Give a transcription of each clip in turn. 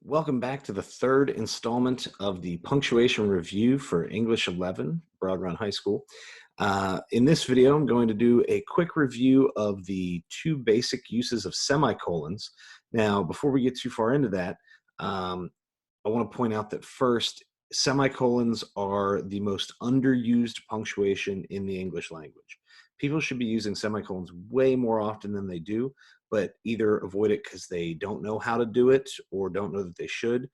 Welcome back to the third installment of the punctuation review for English 11, Broad Run High School. In this video, I'm going to do a quick review of the two basic uses of semicolons. Now, before we get too far into that, I want to point out that first, semicolons are the most underused punctuation in the English language. People should be using semicolons way more often than they do, but either avoid it because they don't know how to do it or don't know that they should.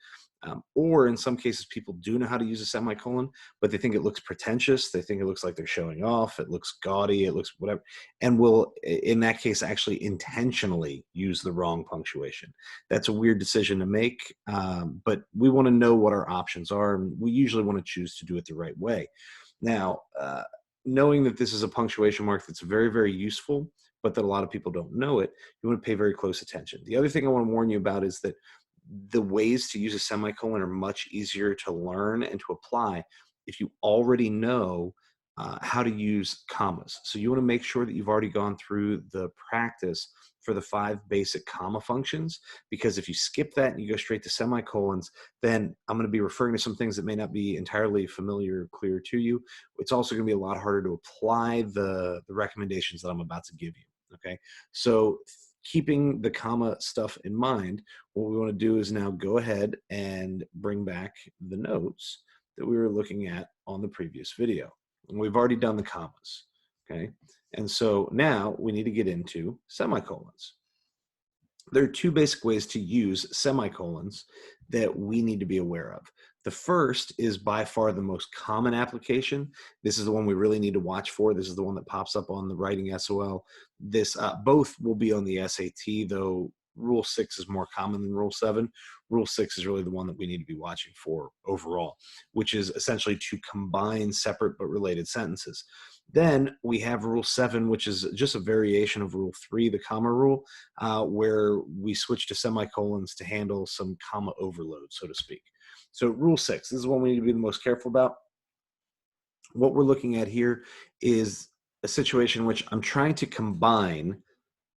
Or in some cases, people do know how to use a semicolon, but they think it looks pretentious. They think it looks like they're showing off. It looks gaudy. It looks whatever. And will, in that case, actually intentionally use the wrong punctuation. That's a weird decision to make, but we want to know what our options are. And we usually want to choose to do it the right way. Now, knowing that this is a punctuation mark that's very, very useful, but that a lot of people don't know it, you want to pay very close attention. The other thing I want to warn you about is that the ways to use a semicolon are much easier to learn and to apply if you already know how to use commas. So you want to make sure that you've already gone through the practice for the 5 basic comma functions, because if you skip that and you go straight to semicolons, then I'm going to be referring to some things that may not be entirely familiar or clear to you. It's also going to be a lot harder to apply the recommendations that I'm about to give you. Okay, so keeping the comma stuff in mind, what we want to do is now go ahead and bring back the notes that we were looking at on the previous video. And we've already done the commas, okay? And so now we need to get into semicolons. There are 2 basic ways to use semicolons that we need to be aware of. The first is by far the most common application. This is the one we really need to watch for. This is the one that pops up on the writing SOL. Both will be on the SAT, though Rule 6 is more common than Rule 7. Rule 6 is really the one that we need to be watching for overall, which is essentially to combine separate but related sentences. Then we have Rule 7, which is just a variation of Rule 3, the comma rule, where we switch to semicolons to handle some comma overload, so to speak. So Rule 6, this is one we need to be the most careful about. What we're looking at here is a situation in which I'm trying to combine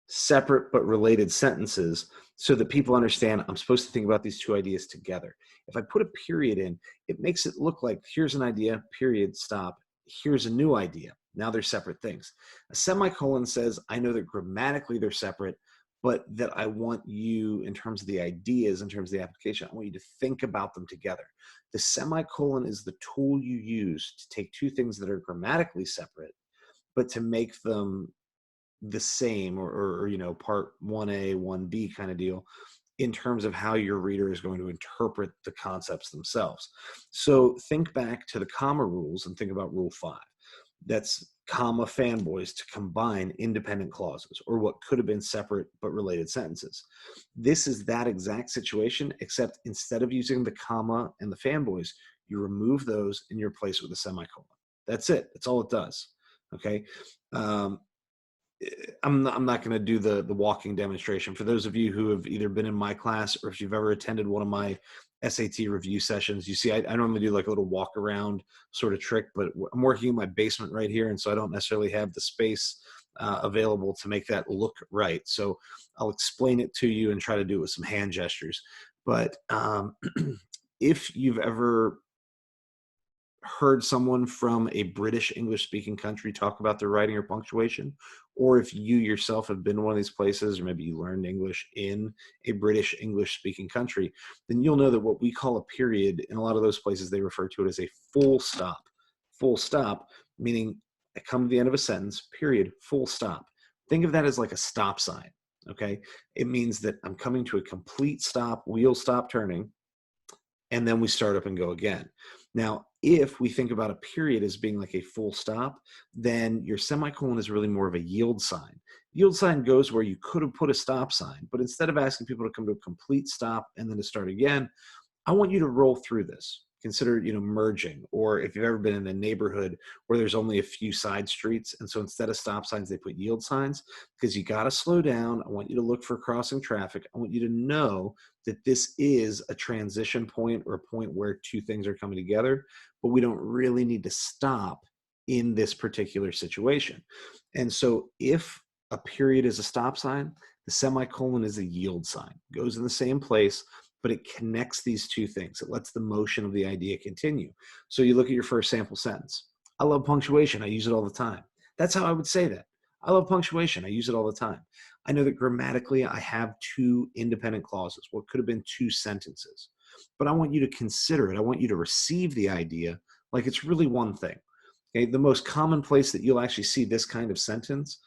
separate but related sentences so that people understand I'm supposed to think about these 2 ideas together. If I put a period in, it makes it look like here's an idea, period, stop, here's a new idea. Now they're separate things. A semicolon says, I know that grammatically they're separate, but that I want you, in terms of the ideas, in terms of the application, I want you to think about them together. The semicolon is the tool you use to take 2 things that are grammatically separate, but to make them the same, or you know, part 1A, 1B kind of deal, in terms of how your reader is going to interpret the concepts themselves. So think back to the comma rules and think about Rule 5. That's comma fanboys to combine independent clauses, or what could have been separate but related sentences. This is that exact situation, except instead of using the comma and the fanboys, you remove those and you replace it with a semicolon. That's it. That's all it does. Okay. I'm not going to do the walking demonstration. For those of you who have either been in my class or if you've ever attended one of my SAT review sessions, you see I normally do like a little walk around sort of trick, but I'm working in my basement right here, and so I don't necessarily have the space available to make that look right. So I'll explain it to you and try to do it with some hand gestures. But if you've ever heard someone from a British English-speaking country talk about their writing or punctuation, or if you yourself have been to one of these places, or maybe you learned English in a British English-speaking country, then you'll know that what we call a period, in a lot of those places, they refer to it as a full stop. Full stop, meaning I come to the end of a sentence, period, full stop. Think of that as like a stop sign, okay? It means that I'm coming to a complete stop, wheel stop turning, and then we start up and go again. Now, if we think about a period as being like a full stop, then your semicolon is really more of a yield sign. Yield sign goes where you could have put a stop sign, but instead of asking people to come to a complete stop and then to start again, I want you to roll through this. Consider, merging, or if you've ever been in a neighborhood where there's only a few side streets, and so instead of stop signs, they put yield signs, because you got to slow down. I want you to look for crossing traffic. I want you to know that this is a transition point, or a point where 2 things are coming together, but we don't really need to stop in this particular situation. And so if a period is a stop sign, the semicolon is a yield sign. It goes in the same place, but it connects these two things. It lets the motion of the idea continue. So you look at your first sample sentence. I love punctuation. I use it all the time. That's how I would say that. I love punctuation. I use it all the time. I know that grammatically I have two independent clauses, what could have been two sentences. But I want you to consider it. I want you to receive the idea like it's really one thing. Okay, the most common place that you'll actually see this kind of sentence,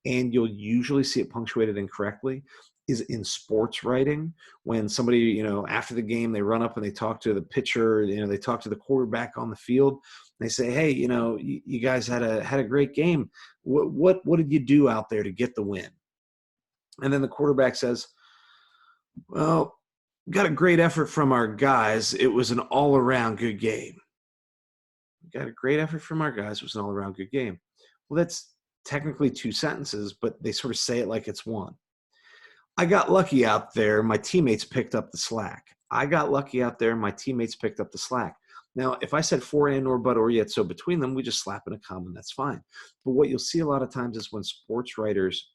and you'll usually see it punctuated incorrectly, is in sports writing. When somebody, after the game, they run up and they talk to the pitcher, they talk to the quarterback on the field. They say, hey, you guys had a great game. What did you do out there to get the win? And then the quarterback says, well, got a great effort from our guys. It was an all-around good game. Got a great effort from our guys. It was an all-around good game. Well, that's technically two sentences, but they sort of say it like it's one. I got lucky out there. My teammates picked up the slack. I got lucky out there. My teammates picked up the slack. Now, if I said for and or but or yet so between them, we just slap in a comma and that's fine. But what you'll see a lot of times is when sports writers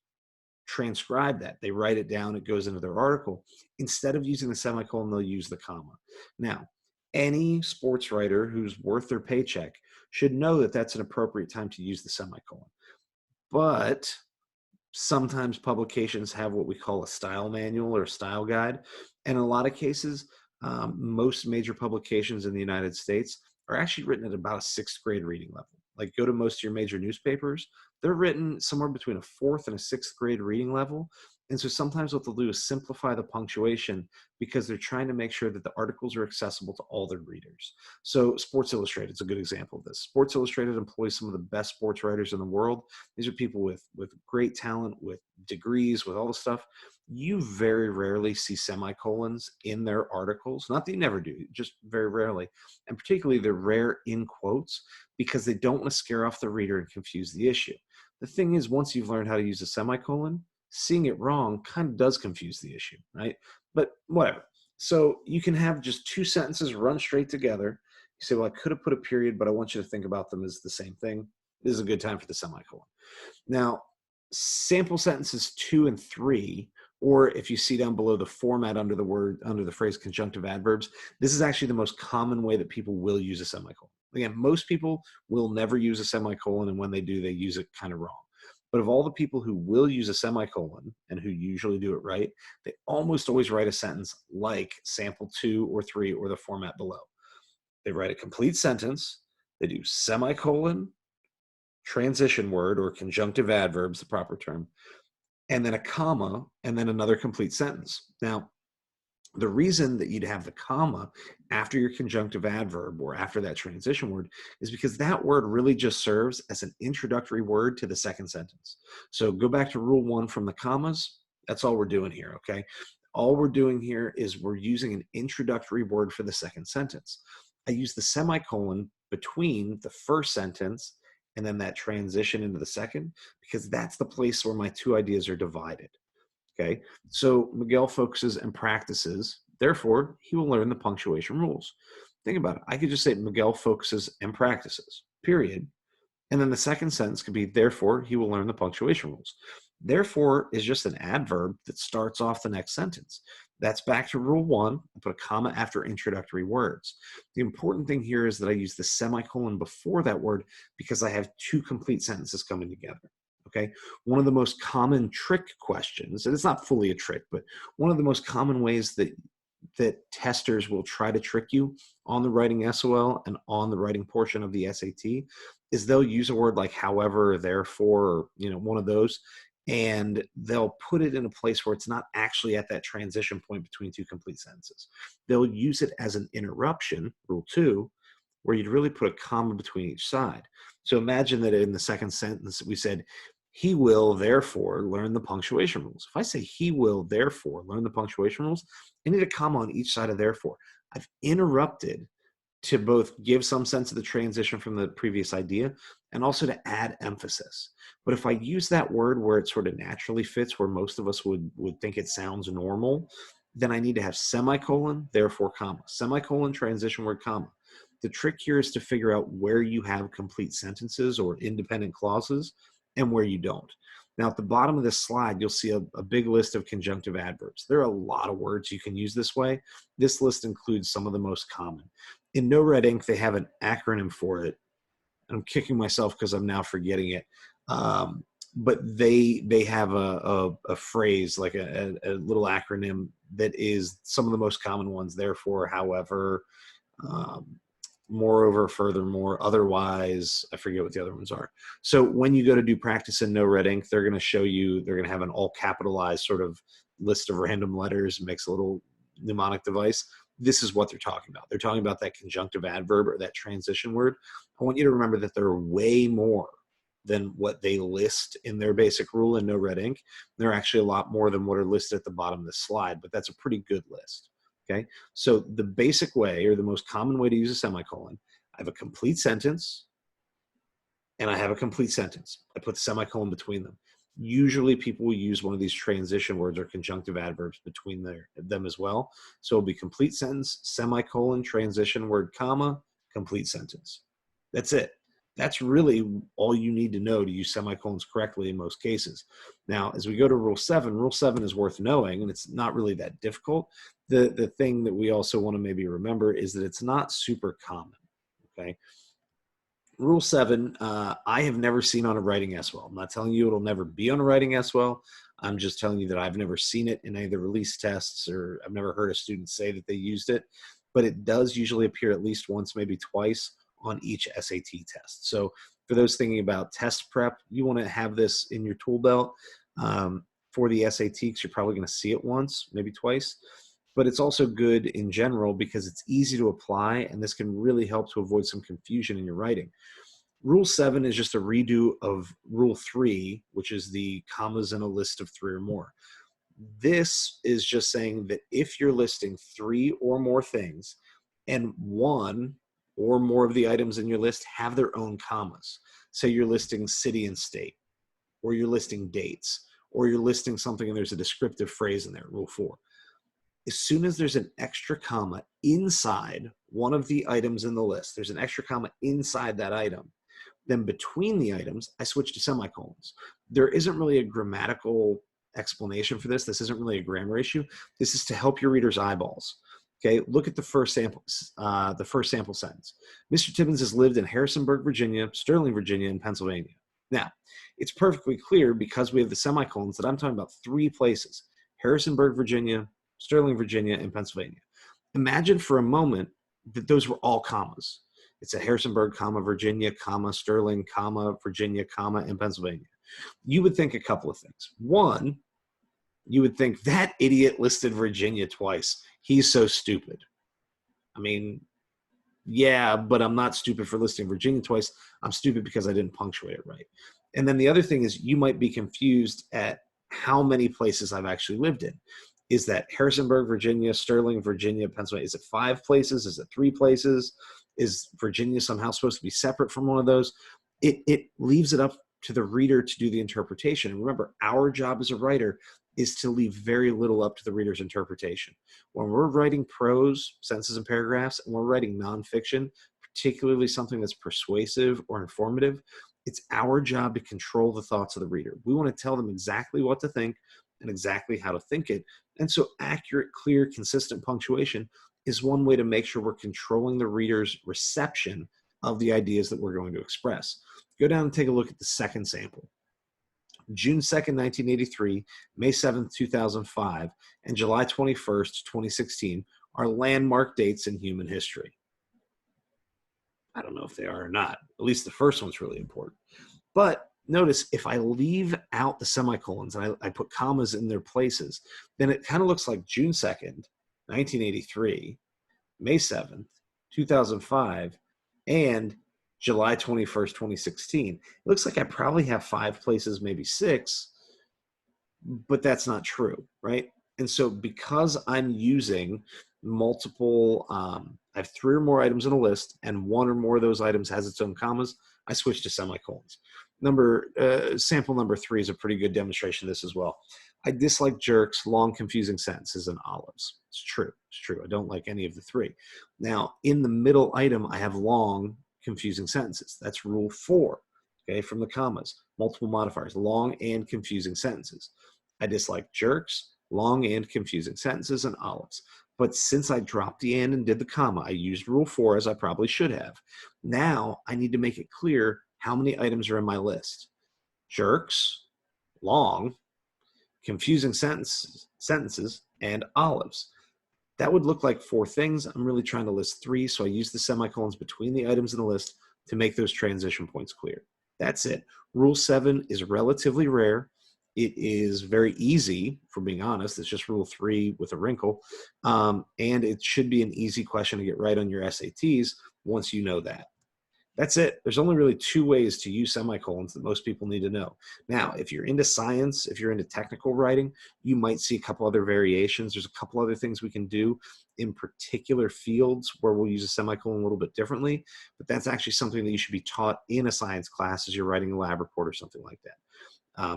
transcribe that, they write it down, it goes into their article. Instead of using the semicolon, they'll use the comma. Now, any sports writer who's worth their paycheck should know that that's an appropriate time to use the semicolon. But sometimes publications have what we call a style manual or style guide. And in a lot of cases, most major publications in the United States are actually written at about a 6th grade reading level. Like, go to most of your major newspapers, they're written somewhere between a 4th and a 6th grade reading level. And so sometimes what they'll do is simplify the punctuation because they're trying to make sure that the articles are accessible to all their readers. So Sports Illustrated is a good example of this. Sports Illustrated employs some of the best sports writers in the world. These are people with great talent, with degrees, with all the stuff. You very rarely see semicolons in their articles. Not that you never do, just very rarely. And particularly they're rare in quotes because they don't want to scare off the reader and confuse the issue. The thing is, once you've learned how to use a semicolon, seeing it wrong kind of does confuse the issue, right? But whatever. So you can have just two sentences run straight together. You say, well, I could have put a period, but I want you to think about them as the same thing. This is a good time for the semicolon. Now, sample sentences 2 and 3, or if you see down below the format under the phrase conjunctive adverbs, this is actually the most common way that people will use a semicolon. Again, most people will never use a semicolon, and when they do, they use it kind of wrong. But of all the people who will use a semicolon and who usually do it right, they almost always write a sentence like sample 2 or 3 or the format below. They write a complete sentence, they do semicolon, transition word or conjunctive adverbs, the proper term, and then a comma, and then another complete sentence. Now, the reason that you'd have the comma after your conjunctive adverb or after that transition word is because that word really just serves as an introductory word to the second sentence. So go back to rule 1 from the commas. That's all we're doing here, okay? All we're doing here is we're using an introductory word for the second sentence. I use the semicolon between the first sentence and then that transition into the second because that's the place where my two ideas are divided. Okay, so Miguel focuses and practices, therefore he will learn the punctuation rules. Think about it. I could just say Miguel focuses and practices, period. And then the second sentence could be, therefore he will learn the punctuation rules. Therefore is just an adverb that starts off the next sentence. That's back to rule 1, I put a comma after introductory words. The important thing here is that I use the semicolon before that word because I have two complete sentences coming together. Okay, one of the most common trick questions, and it's not fully a trick, but one of the most common ways that testers will try to trick you on the writing SOL and on the writing portion of the SAT is they'll use a word like however, therefore, or one of those, and they'll put it in a place where it's not actually at that transition point between two complete sentences. They'll use it as an interruption, rule 2, where you'd really put a comma between each side. So imagine that in the second sentence we said, he will therefore learn the punctuation rules. If I say he will therefore learn the punctuation rules, I need a comma on each side of therefore. I've interrupted to both give some sense of the transition from the previous idea and also to add emphasis. But if I use that word where it sort of naturally fits, where most of us would think it sounds normal, then I need to have semicolon, therefore comma, semicolon, transition word, comma. The trick here is to figure out where you have complete sentences or independent clauses and where you don't. Now, at the bottom of this slide, you'll see a big list of conjunctive adverbs. There are a lot of words you can use this way. This list includes some of the most common. In No Red Ink, they have an acronym for it. I'm kicking myself because I'm now forgetting it. But they have a phrase, like a little acronym that is some of the most common ones. Therefore, however, um, moreover, furthermore, otherwise, I forget what the other ones are. So when you go to do practice in No Red Ink, they're going to show you, they're going to have an all capitalized sort of list of random letters, makes a little mnemonic device. This is what they're talking about. They're talking about that conjunctive adverb or that transition word. I want you to remember that there are way more than what they list in their basic rule in No Red Ink. There are actually a lot more than what are listed at the bottom of the slide, but that's a pretty good list. Okay, so the basic way, or the most common way to use a semicolon, I have a complete sentence and I have a complete sentence. I put the semicolon between them. Usually people will use one of these transition words or conjunctive adverbs between them as well. So it'll be complete sentence, semicolon, transition word, comma, complete sentence. That's it. That's really all you need to know to use semicolons correctly in most cases. Now, as we go to Rule 7 is worth knowing, and it's not really that difficult. The thing that we also want to maybe remember is that it's not super common, okay? Rule 7, I have never seen on a writing S-Well. I'm not telling you it'll never be on a writing S-Well. I'm just telling you that I've never seen it in any of the release tests, or I've never heard a student say that they used it, but it does usually appear at least once, maybe twice on each SAT test. So for those thinking about test prep, you want to have this in your tool belt for the SAT, because you're probably going to see it once, maybe twice. But it's also good in general because it's easy to apply, and this can really help to avoid some confusion in your writing. Rule 7 is just a redo of Rule 3, which is the commas in a list of 3 or more. This is just saying that if you're listing 3 or more things, and 1 or more of the items in your list have their own commas, say you're listing city and state, or you're listing dates, or you're listing something and there's a descriptive phrase in there, Rule 4. As soon as there's an extra comma inside one of the items in the list, there's an extra comma inside that item, then between the items, I switch to semicolons. There isn't really a grammatical explanation for this. This isn't really a grammar issue. This is to help your reader's eyeballs. Okay, look at the first sample sentence. Mr. Tibbens has lived in Harrisonburg, Virginia, Sterling, Virginia, and Pennsylvania. Now, it's perfectly clear because we have the semicolons that I'm talking about 3 places: Harrisonburg, Virginia, Sterling, Virginia, and Pennsylvania. Imagine for a moment that those were all commas. It's a Harrisonburg, comma, Virginia, comma, Sterling, comma, Virginia, comma, and Pennsylvania. You would think a couple of things. One, you would think that idiot listed Virginia twice. He's so stupid. I mean, yeah, but I'm not stupid for listing Virginia twice. I'm stupid because I didn't punctuate it right. And then the other thing is you might be confused at how many places I've actually lived in. Is that Harrisonburg, Virginia, Sterling, Virginia, Pennsylvania? Is it 5 places? Is it 3 places? Is Virginia somehow supposed to be separate from one of those? It leaves it up to the reader to do the interpretation. And remember, our job as a writer is to leave very little up to the reader's interpretation. When we're writing prose, sentences and paragraphs, and we're writing nonfiction, particularly something that's persuasive or informative, it's our job to control the thoughts of the reader. We want to tell them exactly what to think and exactly how to think it. And so accurate, clear, consistent punctuation is one way to make sure we're controlling the reader's reception of the ideas that we're going to express. Go down and take a look at the second sample. June 2nd, 1983, May 7th, 2005, and July 21st, 2016 are landmark dates in human history. I don't know if they are or not. At least the first one's really important. But notice if I leave out the semicolons and I put commas in their places, then it kind of looks like June 2nd, 1983, May 7th, 2005, and July 21st, 2016. It looks like I probably have 5 places, maybe 6, but that's not true, right? And so because I'm using multiple, I have 3 or more items in a list, and 1 or more of those items has its own commas, I switch to semicolons. Sample number 3 is a pretty good demonstration of this as well. I dislike jerks, long, confusing sentences, and olives. It's true. It's true. I don't like any of the 3. Now, in the middle item, I have long, confusing sentences. That's rule 4. okay, from the commas, multiple modifiers, long and confusing sentences. I dislike jerks, long and confusing sentences, and olives. But since I dropped the and did the comma, I used rule 4 as I probably should have. Now I need to make it clear how many items are in my list. Jerks, long, confusing sentences, and olives. That would look like 4 things. I'm really trying to list 3, so I use the semicolons between the items in the list to make those transition points clear. That's it. Rule 7 is relatively rare. It is very easy, for being honest. It's just rule 3 with a wrinkle. And it should be an easy question to get right on your SATs once you know that. That's it. There's only really 2 ways to use semicolons that most people need to know. Now, if you're into science, if you're into technical writing, you might see a couple other variations. There's a couple other things we can do in particular fields where we'll use a semicolon a little bit differently, but that's actually something that you should be taught in a science class as you're writing a lab report or something like that.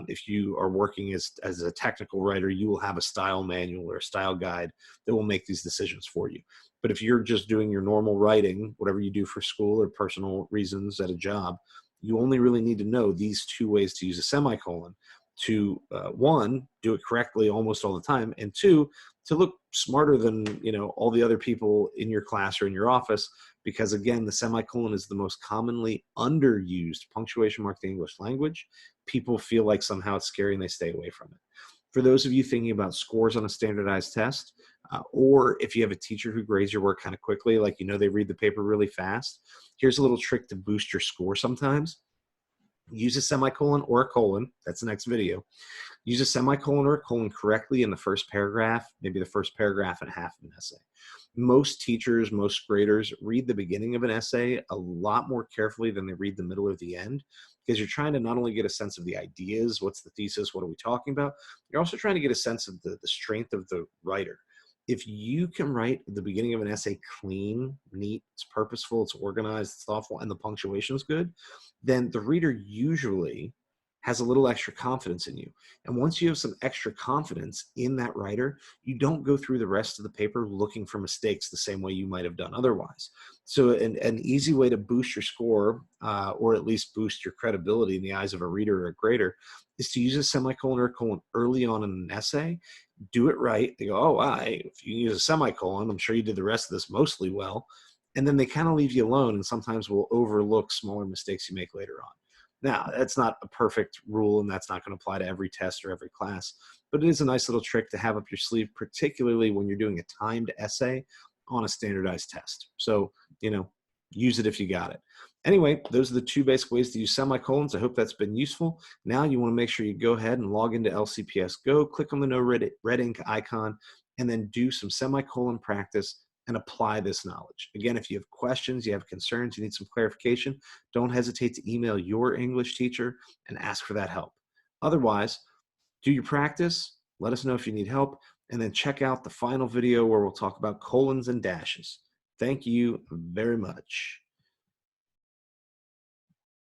If you are working as a technical writer, you will have a style manual or a style guide that will make these decisions for you. But if you're just doing your normal writing, whatever you do for school or personal reasons at a job, you only really need to know these 2 ways to use a semicolon to, 1, do it correctly almost all the time, and 2, to look smarter than all the other people in your class or in your office, because again, the semicolon is the most commonly underused punctuation mark in the English language. People feel like somehow it's scary and they stay away from it. For those of you thinking about scores on a standardized test, or if you have a teacher who grades your work kind of quickly, like they read the paper really fast, here's a little trick to boost your score sometimes. Use a semicolon or a colon. That's the next video. Use a semicolon or a colon correctly in the first paragraph, maybe the first paragraph and a half of an essay. Most teachers, most graders read the beginning of an essay a lot more carefully than they read the middle or the end, because you're trying to not only get a sense of the ideas, what's the thesis, what are we talking about, you're also trying to get a sense of the strength of the writer. If you can write the beginning of an essay clean, neat, it's purposeful, it's organized, it's thoughtful, and the punctuation is good, then the reader usually has a little extra confidence in you. And once you have some extra confidence in that writer, you don't go through the rest of the paper looking for mistakes the same way you might have done otherwise. So an easy way to boost your score, or at least boost your credibility in the eyes of a reader or a grader, is to use a semicolon or a colon early on in an essay. Do it right. They go, oh, wow, if you use a semicolon, I'm sure you did the rest of this mostly well. And then they kind of leave you alone and sometimes will overlook smaller mistakes you make later on. Now, that's not a perfect rule, and that's not going to apply to every test or every class, but it is a nice little trick to have up your sleeve, particularly when you're doing a timed essay on a standardized test. So, use it if you got it. Anyway, those are the 2 basic ways to use semicolons. I hope that's been useful. Now you want to make sure you go ahead and log into LCPS Go, click on the no red ink icon, and then do some semicolon practice and apply this knowledge. Again, if you have questions, you have concerns, you need some clarification, don't hesitate to email your English teacher and ask for that help. Otherwise, do your practice, let us know if you need help, and then check out the final video where we'll talk about colons and dashes. Thank you very much.